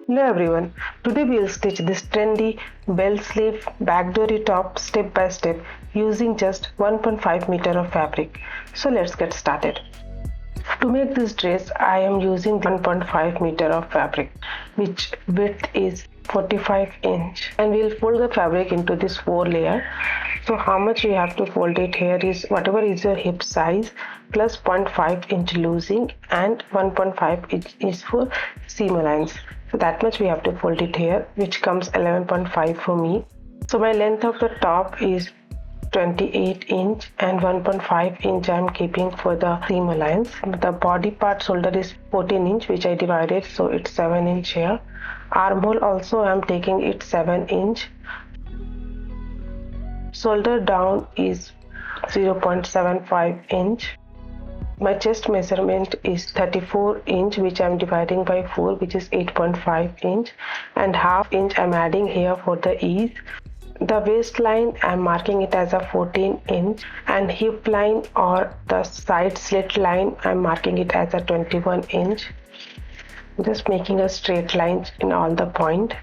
Hello everyone, today we will stitch this trendy bell sleeve back dori top step by step using just 1.5 meter of fabric. So let's get started. To make this dress I am using 1.5 meter of fabric which width is 45 inch, and we'll fold the fabric into this 4 layer. So how much we have to fold it here is whatever is your hip size plus 0.5 inch loosing and 1.5 inch is for seam allowance. So that much we have to fold it here, which comes 11.5 for me. So my length of the top is 28 inch and 1.5 inch I am keeping for the seam allowance. The body part shoulder is 14 inch which I divided, so it's 7 inch here. Armhole also I am taking it 7 inch. Shoulder down is 0.75 inch. My chest measurement is 34 inch which I am dividing by 4, which is 8.5 inch, and half inch I am adding here for the ease. The waistline I am marking it as a 14 inch, and hip line or the side slit line I am marking it as a 21 inch. Just making a straight line in all the point.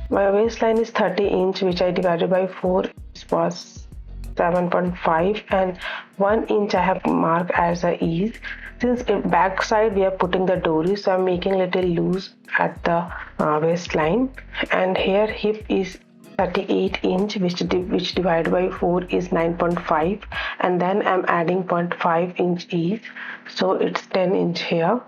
My waistline is 30 inch which I divided by 4 was 7.5, and 1 inch I have marked as a ease. Since in back side we are putting the dori, so I'm making little loose at the waistline, and here hip is 38 inch which divided by 4 is 9.5, and then I'm adding 0.5 inch ease, so it's 10 inch here.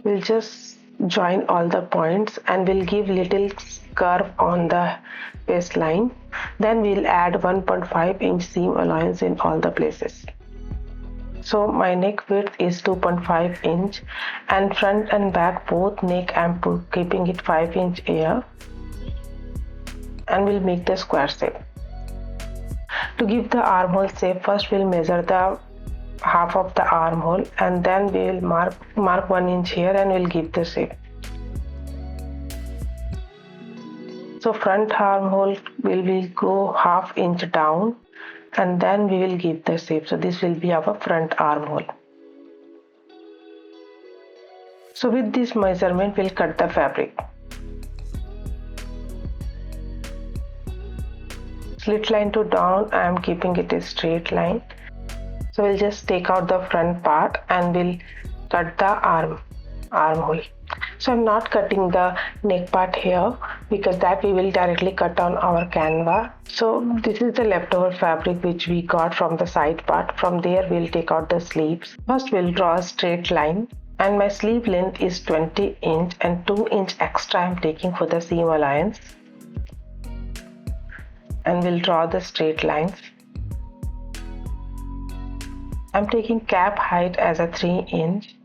We'll just join all the points and we'll give little curve on the waistline. Then we'll add 1.5 inch seam allowance in all the places. So my neck width is 2.5 inch, and front and back both neck I'm keeping it 5 inch here, and we'll make the square shape. To give the armhole shape, first we'll measure the half of the armhole, and then we will mark 1 inch here and we'll give the shape. So front armhole will go half inch down, and then we will give the shape. So this will be our front armhole. So with this measurement we'll cut the fabric. Slit line to down I am keeping it a straight line. So we'll just take out the front part and we'll cut the armhole. So I'm not cutting the neck part here because that we will directly cut on our canvas. So this is the leftover fabric which we got from the side part. From there we'll take out the sleeves. First we'll draw a straight line, and my sleeve length is 20 inch and 2 inch extra I'm taking for the seam allowance. And we'll draw the straight lines. I'm taking cap height as a 3 inch,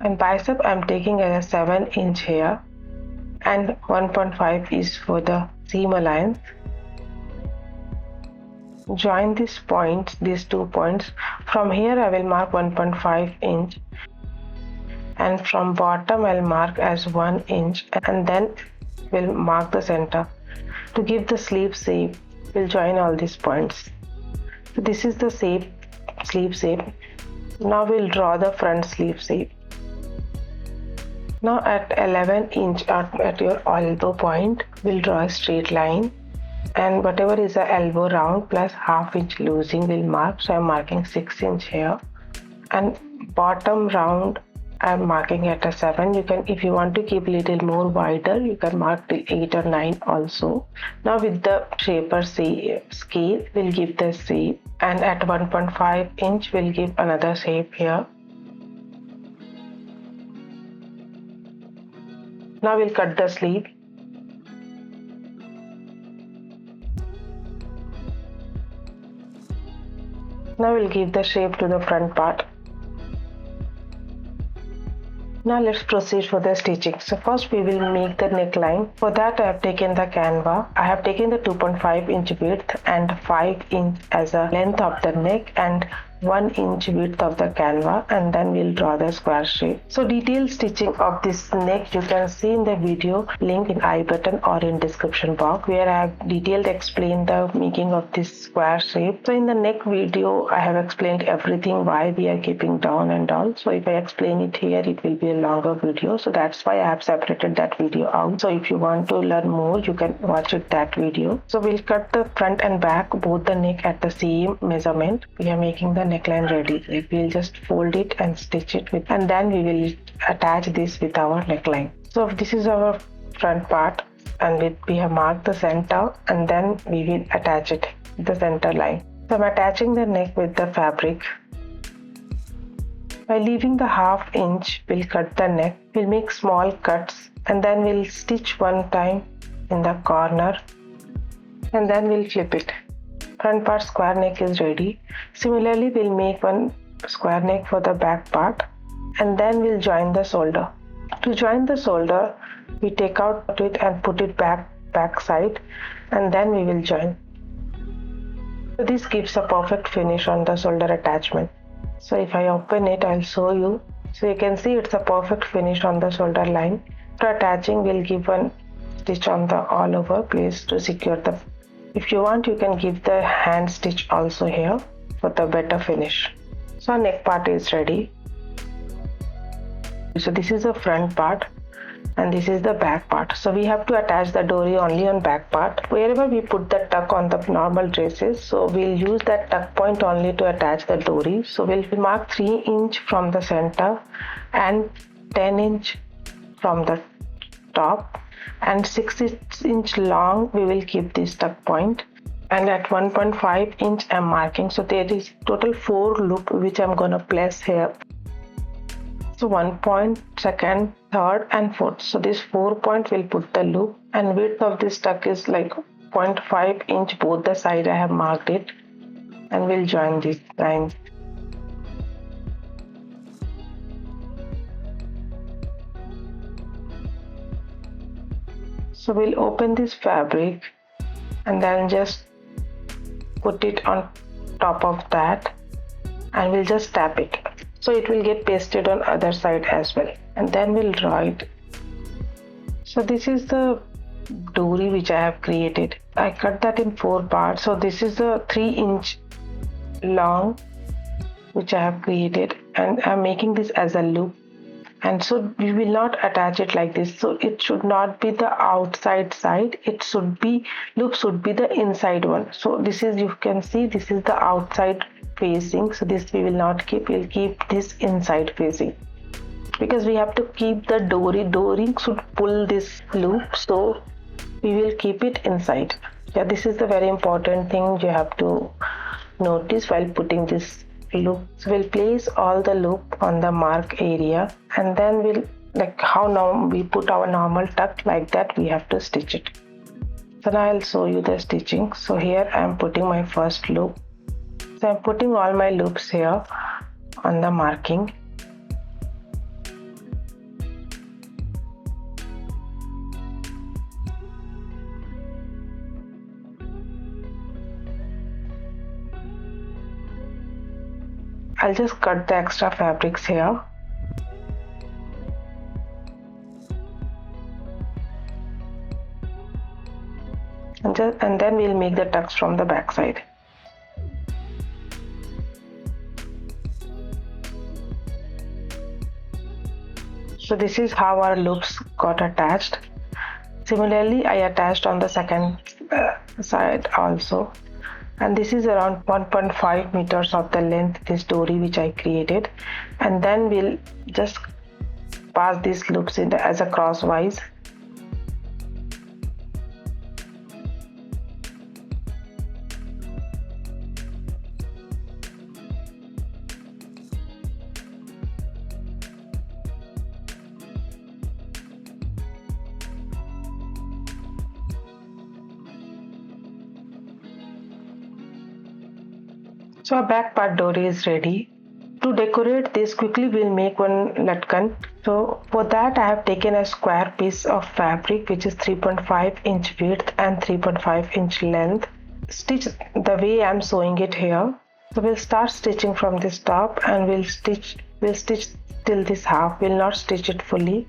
and bicep I'm taking as a 7 inch here, and 1.5 is for the seam allowance. Join these points, these 2 points. From here I will mark 1.5 inch, and from bottom I'll mark as 1 inch, and then we'll mark the center. To give the sleeve shape, we'll join all these points. So this is the sleeve shape. Now we'll draw the front sleeve shape. Now at 11 inch at your elbow point, we'll draw a straight line, and whatever is the elbow round plus half inch loosing we'll mark. So I'm marking 6 inch here, and bottom round I'm marking at a 7. You can, if you want to keep little more wider, you can mark till 8 or 9 also. Now with the shaper scale, we'll give the shape, and at 1.5 inch we'll give another shape here. Now we'll cut the sleeve. Now we'll give the shape to the front part. Now let's proceed for the stitching. So first we will make the neckline. For that I have taken the canvas. I have taken the 2.5 inch width and 5 inch as a length of the neck, and 1 inch width of the canvas, and then we'll draw the square shape. So detailed stitching of this neck you can see in the video, link in I button or in description box, where I have detailed explained the making of this square shape. So in the neck video I have explained everything, why we are keeping down and all. So if I explain it here, it will be a longer video, so that's why I have separated that video out. So if you want to learn more, you can watch it that video. So we'll cut the front and back both the neck at the same measurement. We are making the neckline ready. We'll just fold it and stitch it with, and then we will attach this with our neckline. So this is our front part, and we have marked the center, and then we will attach it with the center line. So I'm attaching the neck with the fabric. By leaving the ½ inch, we'll cut the neck. We'll make small cuts, and then we'll stitch one time in the corner, and then we'll flip it. Front part square neck is ready. Similarly, we'll make one square neck for the back part, and then we'll join the shoulder. To join the shoulder, we take out it and put it back side, and then we will join. So this gives a perfect finish on the shoulder attachment. So if I open it, I'll show you. So you can see it's a perfect finish on the shoulder line. After attaching, we'll give one stitch on the all over place to secure the. If you want, you can give the hand stitch also here for the better finish. So our neck part is ready. So this is the front part, and this is the back part. So we have to attach the dory only on back part. Wherever we put the tuck on the normal dresses, so we'll use that tuck point only to attach the dory. So we'll mark 3 inch from the center and 10 inch from the top, and 6 inch long we will keep this tuck point, and at 1.5 inch I'm marking. So there is total 4 loop which I'm gonna place here. So 1 point, second, third and fourth. So this 4 point will put the loop, and width of this tuck is like 0.5 inch both the side. I have marked it, and we'll join this line. So we'll open this fabric and then just put it on top of that, and we'll just tap it. So it will get pasted on other side as well, and then we'll draw it. So this is the dory which I have created. I cut that in 4 parts. So this is the 3 inch long which I have created, and I'm making this as a loop. And so we will not attach it like this. So it should not be the outside side. It should be, loop should be the inside one. So this is, you can see this is the outside facing. So this we will not keep. We'll keep this inside facing, because we have to keep the dory. Dory should pull this loop. So we will keep it inside. Yeah, this is the very important thing you have to notice while putting this loop. So we'll place all the loop on the mark area, and then we'll, like how now we put our normal tuck, like that we have to stitch it. So now I'll show you the stitching. So here I'm putting my first loop. So I'm putting all my loops here on the marking. I'll just cut the extra fabrics here. And then we'll make the tucks from the back side. So this is how our loops got attached. Similarly, I attached on the second side also. And this is around 1.5 meters of the length, this dory which I created. And then we'll just pass these loops in as a crosswise. So our back part dory is ready. To decorate this quickly, we'll make one latkan. So for that I have taken a square piece of fabric which is 3.5 inch width and 3.5 inch length. Stitch the way I'm showing it here. So we'll start stitching from this top and we'll stitch till this half. We'll not stitch it fully.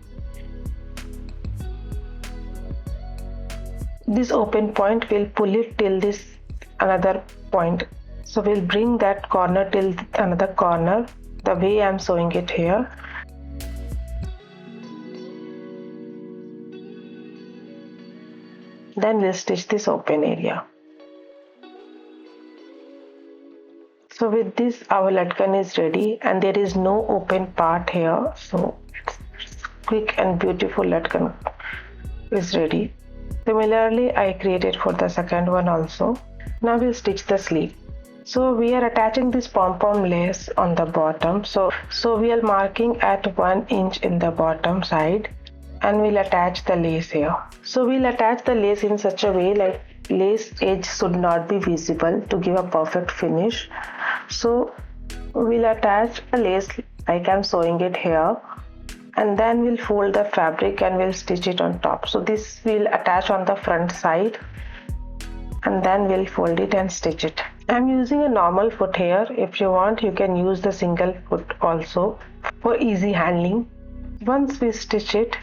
This open point, we'll pull it till this another point. So we'll bring that corner till another corner, the way I'm sewing it here. Then we'll stitch this open area. So with this, our latkan is ready and there is no open part here. So it's quick and beautiful latkan is ready. Similarly, I created for the second one also. Now we'll stitch the sleeve. So we are attaching this pom-pom lace on the bottom. So we are marking at 1 inch in the bottom side and we'll attach the lace here. So we'll attach the lace in such a way like lace edge should not be visible to give a perfect finish. So we'll attach the lace like I'm sewing it here, and then we'll fold the fabric and we'll stitch it on top. So this will attach on the front side and then we'll fold it and stitch it. I'm using a normal foot here. If you want, you can use the single foot also for easy handling. Once we stitch it,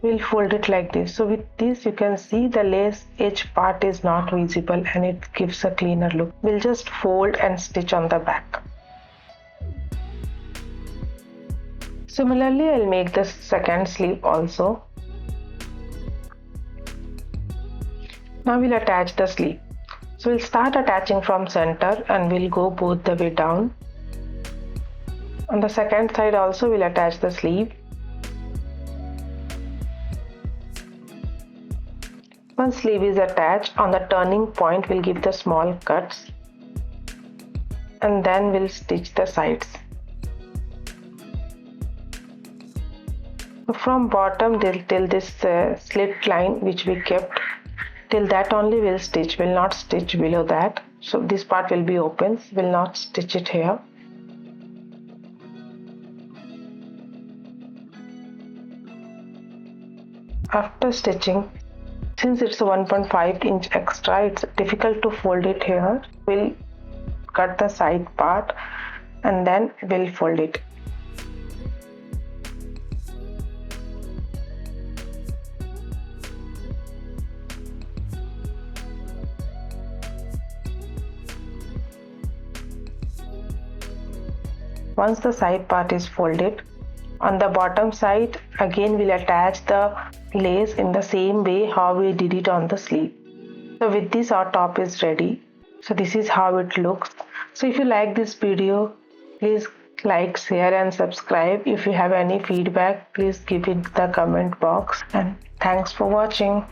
we'll fold it like this. So with this, you can see the lace edge part is not visible and it gives a cleaner look. We'll just fold and stitch on the back. Similarly, I'll make the second sleeve also. Now we'll attach the sleeve. So we'll start attaching from center and we'll go both the way down. On the second side also we'll attach the sleeve. Once sleeve is attached, on the turning point we'll give the small cuts and then we'll stitch the sides. From bottom till this slit line which we kept, till that only we'll stitch. We'll not stitch below that. So this part will be open. We'll not stitch it here. After stitching, since it's a 1.5 inch extra, it's difficult to fold it here. We'll cut the side part and then we'll fold it. Once the side part is folded, on the bottom side again we'll attach the lace in the same way how we did it on the sleeve. So with this, our top is ready. So this is how it looks. So if you like this video, please like, share and subscribe. If you have any feedback, please give it in the comment box, and thanks for watching.